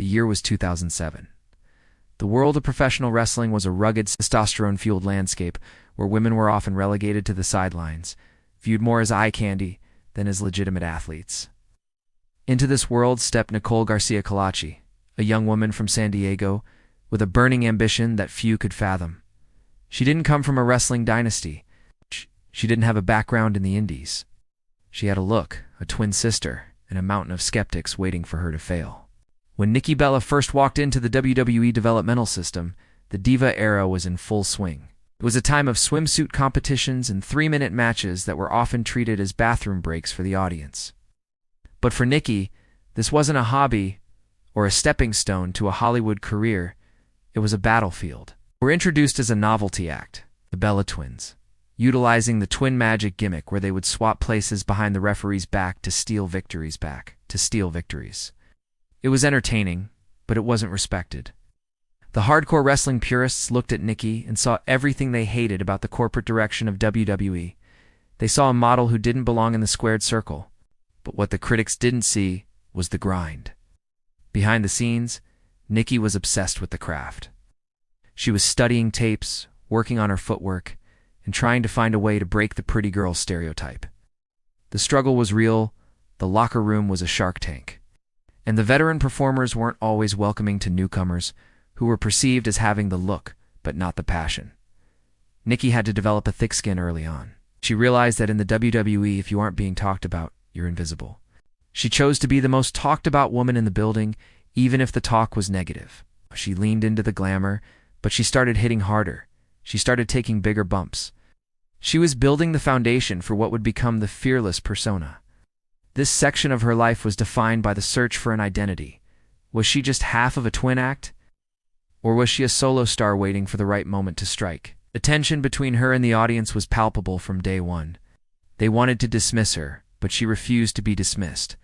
The year was 2007. The world of professional wrestling was a rugged, testosterone-fueled landscape where women were often relegated to the sidelines, viewed more as eye candy than as legitimate athletes. Into this world stepped Nicole Garcia Colaci, a young woman from San Diego with a burning ambition that few could fathom. She didn't come from a wrestling dynasty. She didn't have a background in the indies. She had a look, a twin sister, and a mountain of skeptics waiting for her to fail. When Nikki Bella first walked into the WWE developmental system, the Diva era was in full swing. It was a time of swimsuit competitions and 3-minute matches that were often treated as bathroom breaks for the audience. But for Nikki, this wasn't a hobby or a stepping stone to a Hollywood career. It was a battlefield. We're introduced as a novelty act, the Bella twins, utilizing the twin magic gimmick where they would swap places behind the referee's back to steal victories. It was entertaining, but it wasn't respected. The hardcore wrestling purists looked at Nikki and saw everything they hated about the corporate direction of WWE. They saw a model who didn't belong in the squared circle. But what the critics didn't see was the grind. Behind the scenes, Nikki was obsessed with the craft. She was studying tapes, working on her footwork, and trying to find a way to break the pretty girl stereotype. The struggle was real, the locker room was a shark tank. And the veteran performers weren't always welcoming to newcomers who were perceived as having the look, but not the passion. Nikki had to develop a thick skin early on. She realized that in the WWE, if you aren't being talked about, you're invisible. She chose to be the most talked about woman in the building, even if the talk was negative. She leaned into the glamour, but she started hitting harder. She started taking bigger bumps. She was building the foundation for what would become the fearless persona. This section of her life was defined by the search for an identity. Was she just half of a twin act? Or was she a solo star waiting for the right moment to strike? The tension between her and the audience was palpable from day one. They wanted to dismiss her, but she refused to be dismissed.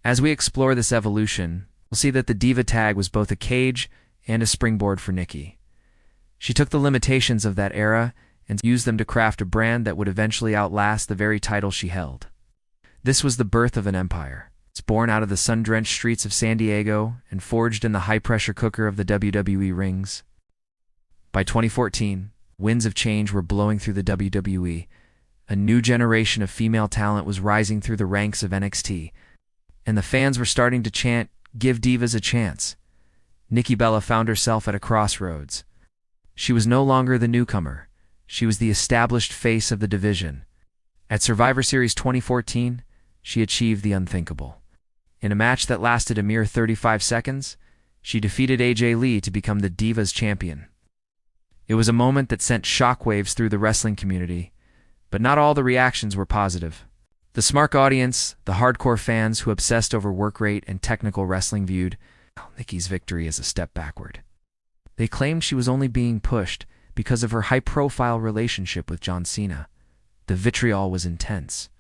As we explore this evolution, we'll see that the Diva tag was both a cage and a springboard for Nikki. She took the limitations of that era and used them to craft a brand that would eventually outlast the very title she held. This was the birth of an empire. It's born out of the sun-drenched streets of San Diego and forged in the high-pressure cooker of the WWE rings. By 2014, winds of change were blowing through the WWE. A new generation of female talent was rising through the ranks of NXT, and the fans were starting to chant, "Give Divas a chance." Nikki Bella found herself at a crossroads. She was no longer the newcomer. She was the established face of the division. At Survivor Series 2014, she achieved the unthinkable. In a match that lasted a mere 35 seconds, she defeated AJ Lee to become the Divas Champion. It was a moment that sent shockwaves through the wrestling community, but not all the reactions were positive. The smart audience, the hardcore fans who obsessed over work rate and technical wrestling viewed Nikki's victory as a step backward. They claimed she was only being pushed because of her high-profile relationship with John Cena. The vitriol was intense.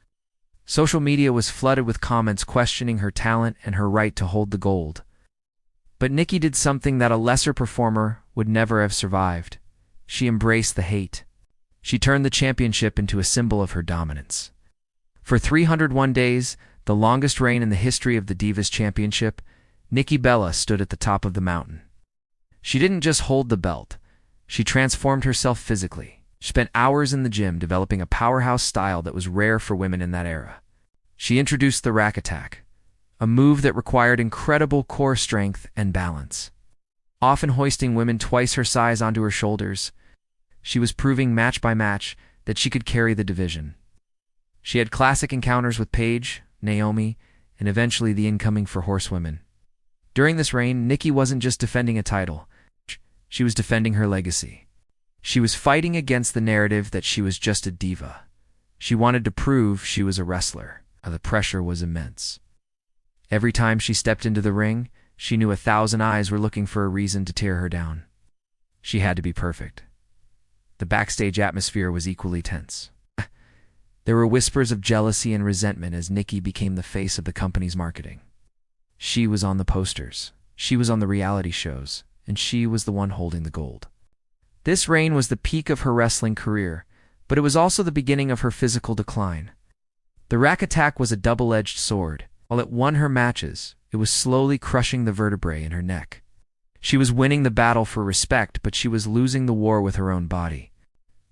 Social media was flooded with comments questioning her talent and her right to hold the gold. But Nikki did something that a lesser performer would never have survived. She embraced the hate. She turned the championship into a symbol of her dominance. For 301 days, the longest reign in the history of the Divas Championship, Nikki Bella stood at the top of the mountain. She didn't just hold the belt. She transformed herself physically. She spent hours in the gym developing a powerhouse style that was rare for women in that era. She introduced the rack attack, a move that required incredible core strength and balance. Often hoisting women twice her size onto her shoulders, she was proving match by match that she could carry the division. She had classic encounters with Paige, Naomi, and eventually the incoming for horsewomen. During this reign, Nikki wasn't just defending a title. She was defending her legacy. She was fighting against the narrative that she was just a diva. She wanted to prove she was a wrestler. The pressure was immense. Every time she stepped into the ring, she knew 1,000 eyes were looking for a reason to tear her down. She had to be perfect. The backstage atmosphere was equally tense. There were whispers of jealousy and resentment as Nikki became the face of the company's marketing. She was on the posters, she was on the reality shows, and she was the one holding the gold. This reign was the peak of her wrestling career, but it was also the beginning of her physical decline. The rack attack was a double-edged sword. While it won her matches, it was slowly crushing the vertebrae in her neck. She was winning the battle for respect, but she was losing the war with her own body.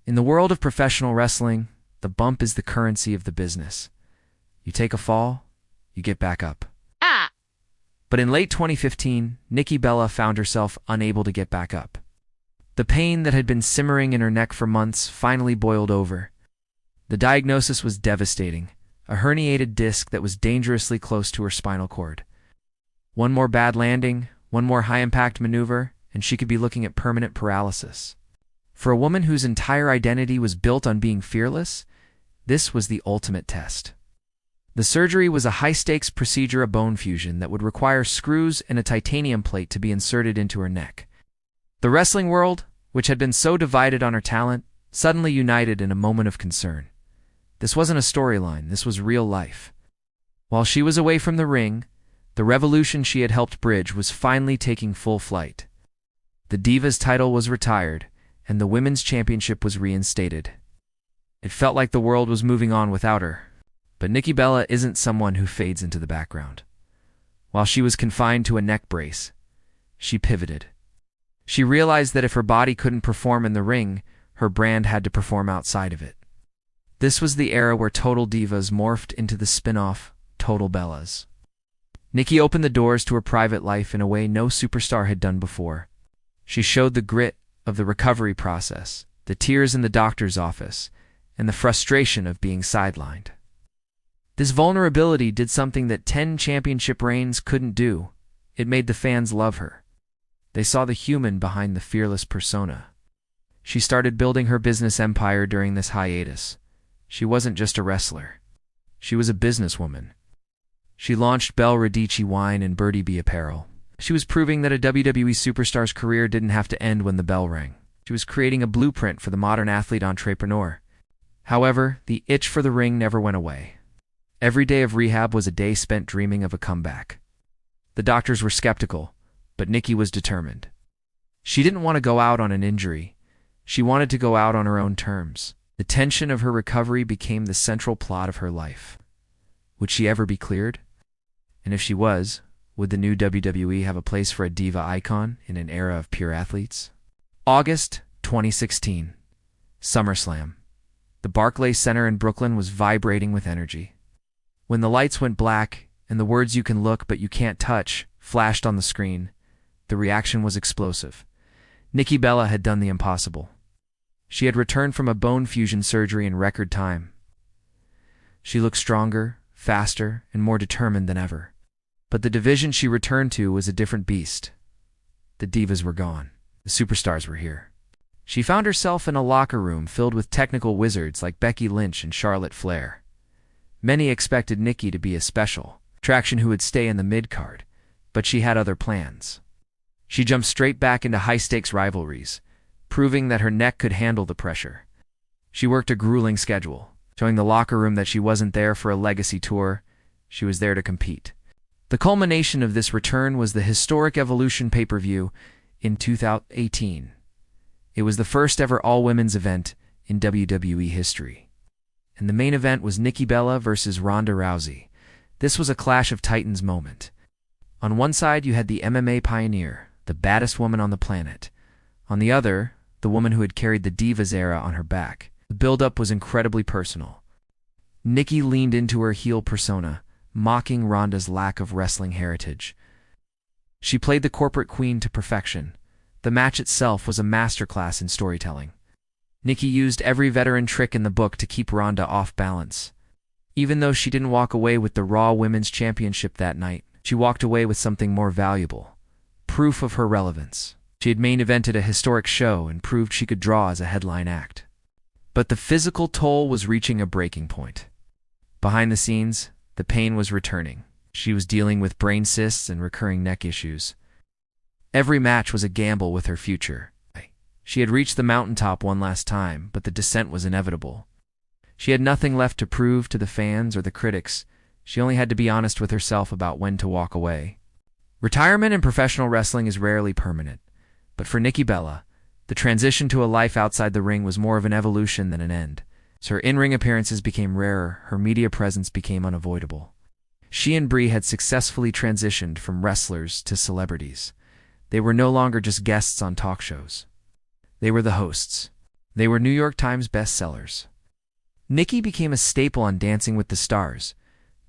In the world of professional wrestling, the bump is the currency of the business. You take a fall, you get back up. But in late 2015, Nikki Bella found herself unable to get back up. The pain that had been simmering in her neck for months finally boiled over. The diagnosis was devastating, a herniated disc that was dangerously close to her spinal cord. One more bad landing, one more high-impact maneuver, and she could be looking at permanent paralysis. For a woman whose entire identity was built on being fearless, this was the ultimate test. The surgery was a high-stakes procedure, a bone fusion that would require screws and a titanium plate to be inserted into her neck. The wrestling world, which had been so divided on her talent, suddenly united in a moment of concern. This wasn't a storyline, this was real life. While she was away from the ring, the revolution she had helped bridge was finally taking full flight. The Divas title was retired, and the Women's Championship was reinstated. It felt like the world was moving on without her. But Nikki Bella isn't someone who fades into the background. While she was confined to a neck brace, she pivoted. She realized that if her body couldn't perform in the ring, her brand had to perform outside of it. This was the era where Total Divas morphed into the spin-off Total Bellas. Nikki opened the doors to her private life in a way no superstar had done before. She showed the grit of the recovery process, the tears in the doctor's office, and the frustration of being sidelined. This vulnerability did something that 10 championship reigns couldn't do. It made the fans love her. They saw the human behind the fearless persona. She started building her business empire during this hiatus. She wasn't just a wrestler. She was a businesswoman. She launched Belle Radici Wine and Birdie Bee Apparel. She was proving that a WWE superstar's career didn't have to end when the bell rang. She was creating a blueprint for the modern athlete-entrepreneur. However, the itch for the ring never went away. Every day of rehab was a day spent dreaming of a comeback. The doctors were skeptical, but Nikki was determined. She didn't want to go out on an injury. She wanted to go out on her own terms. The tension of her recovery became the central plot of her life. Would she ever be cleared? And if she was, would the new WWE have a place for a diva icon in an era of pure athletes? August 2016. SummerSlam. The Barclays Center in Brooklyn was vibrating with energy. When the lights went black and the words "you can look but you can't touch" flashed on the screen, the reaction was explosive. Nikki Bella had done the impossible. She had returned from a bone fusion surgery in record time. She looked stronger, faster, and more determined than ever. But the division she returned to was a different beast. The Divas were gone. The superstars were here. She found herself in a locker room filled with technical wizards like Becky Lynch and Charlotte Flair. Many expected Nikki to be a special attraction who would stay in the mid-card, but she had other plans. She jumped straight back into high-stakes rivalries, proving that her neck could handle the pressure. She worked a grueling schedule, showing the locker room that she wasn't there for a legacy tour, she was there to compete. The culmination of this return was the historic Evolution pay-per-view in 2018. It was the first ever all-women's event in WWE history. And the main event was Nikki Bella versus Ronda Rousey. This was a clash of titans moment. On one side, you had the MMA pioneer, the baddest woman on the planet. On the other, the woman who had carried the Divas era on her back. The build-up was incredibly personal. Nikki leaned into her heel persona, mocking Ronda's lack of wrestling heritage. She played the corporate queen to perfection. The match itself was a masterclass in storytelling. Nikki used every veteran trick in the book to keep Ronda off balance. Even though she didn't walk away with the Raw Women's Championship that night, she walked away with something more valuable: proof of her relevance. She had main evented a historic show and proved she could draw as a headline act. But the physical toll was reaching a breaking point. Behind the scenes, the pain was returning. She was dealing with brain cysts and recurring neck issues. Every match was a gamble with her future. She had reached the mountaintop one last time, but the descent was inevitable. She had nothing left to prove to the fans or the critics. She only had to be honest with herself about when to walk away. Retirement in professional wrestling is rarely permanent, but for Nikki Bella, the transition to a life outside the ring was more of an evolution than an end. As her in-ring appearances became rarer, her media presence became unavoidable. She and Brie had successfully transitioned from wrestlers to celebrities. They were no longer just guests on talk shows. They were the hosts. They were New York Times bestsellers. Nikki became a staple on Dancing with the Stars,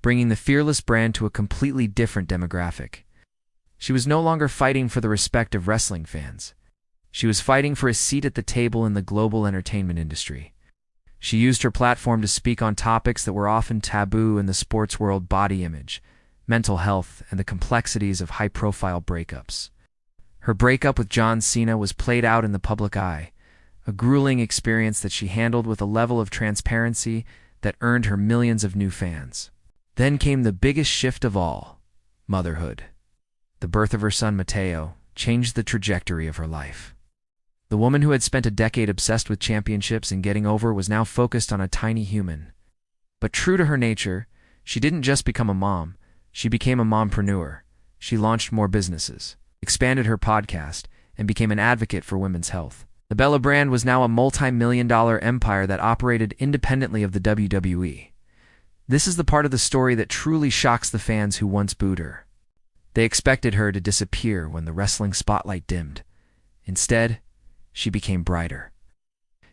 bringing the Fearless brand to a completely different demographic. She was no longer fighting for the respect of wrestling fans. She was fighting for a seat at the table in the global entertainment industry. She used her platform to speak on topics that were often taboo in the sports world: body image, mental health, and the complexities of high-profile breakups. Her breakup with John Cena was played out in the public eye, a grueling experience that she handled with a level of transparency that earned her millions of new fans. Then came the biggest shift of all: motherhood. The birth of her son Mateo changed the trajectory of her life. The woman who had spent a decade obsessed with championships and getting over was now focused on a tiny human. But true to her nature, she didn't just become a mom, she became a mompreneur. She launched more businesses, expanded her podcast, and became an advocate for women's health. The Bella brand was now a multi-million-dollar empire that operated independently of the WWE. This is the part of the story that truly shocks the fans who once booed her. They expected her to disappear when the wrestling spotlight dimmed. Instead, she became brighter.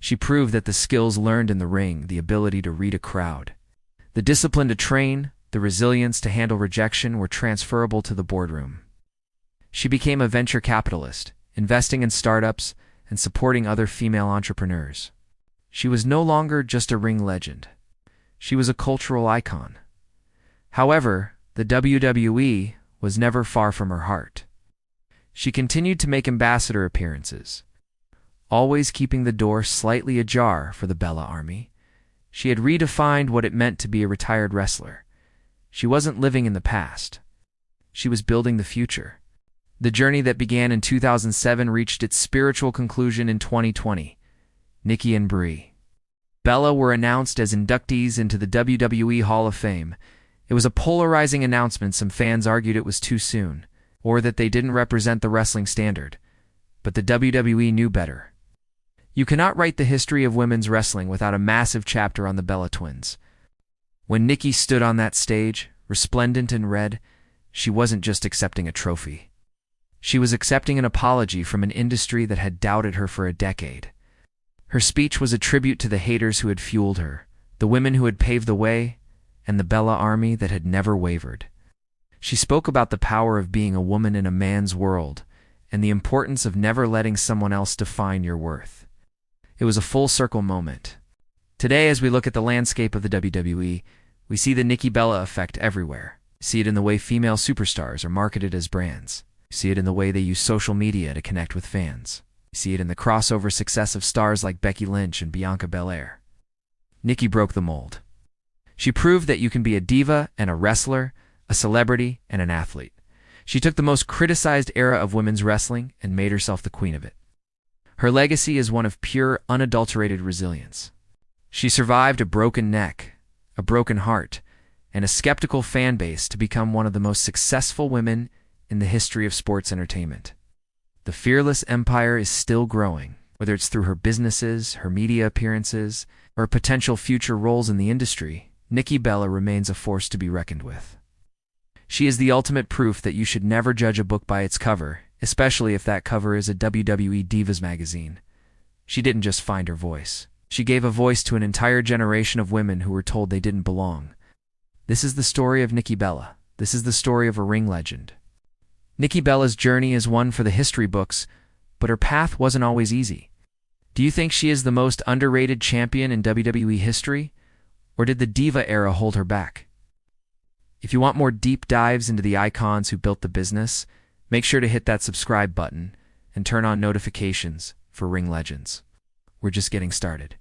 She proved that the skills learned in the ring, the ability to read a crowd, the discipline to train, the resilience to handle rejection, were transferable to the boardroom. She became a venture capitalist, investing in startups and supporting other female entrepreneurs. She was no longer just a ring legend. She was a cultural icon. However, the WWE was never far from her heart. She continued to make ambassador appearances, always keeping the door slightly ajar for the Bella Army. She had redefined what it meant to be a retired wrestler. She wasn't living in the past. She was building the future. The journey that began in 2007 reached its spiritual conclusion in 2020. Nikki and Brie Bella were announced as inductees into the WWE Hall of Fame. It was a polarizing announcement. Some fans argued it was too soon, or that they didn't represent the wrestling standard. But the WWE knew better. You cannot write the history of women's wrestling without a massive chapter on the Bella twins. When Nikki stood on that stage, resplendent in red, she wasn't just accepting a trophy. She was accepting an apology from an industry that had doubted her for a decade. Her speech was a tribute to the haters who had fueled her, the women who had paved the way, and the Bella Army that had never wavered. She spoke about the power of being a woman in a man's world, and the importance of never letting someone else define your worth. It was a full-circle moment. Today, as we look at the landscape of the WWE, we see the Nikki Bella effect everywhere. We see it in the way female superstars are marketed as brands. We see it in the way they use social media to connect with fans. We see it in the crossover success of stars like Becky Lynch and Bianca Belair. Nikki broke the mold. She proved that you can be a diva and a wrestler, a celebrity and an athlete. She took the most criticized era of women's wrestling and made herself the queen of it. Her legacy is one of pure, unadulterated resilience. She survived a broken neck, a broken heart, and a skeptical fan base to become one of the most successful women in the history of sports entertainment. The Fearless empire is still growing, whether it's through her businesses, her media appearances, or potential future roles in the industry. Nikki Bella remains a force to be reckoned with. She is the ultimate proof that you should never judge a book by its cover, especially if that cover is a WWE Divas magazine. She didn't just find her voice. She gave a voice to an entire generation of women who were told they didn't belong. This is the story of Nikki Bella. This is the story of a ring legend. Nikki Bella's journey is one for the history books, but her path wasn't always easy. Do you think she is the most underrated champion in WWE history? Or did the Diva era hold her back? If you want more deep dives into the icons who built the business, make sure to hit that subscribe button and turn on notifications for Ring Legends. We're just getting started.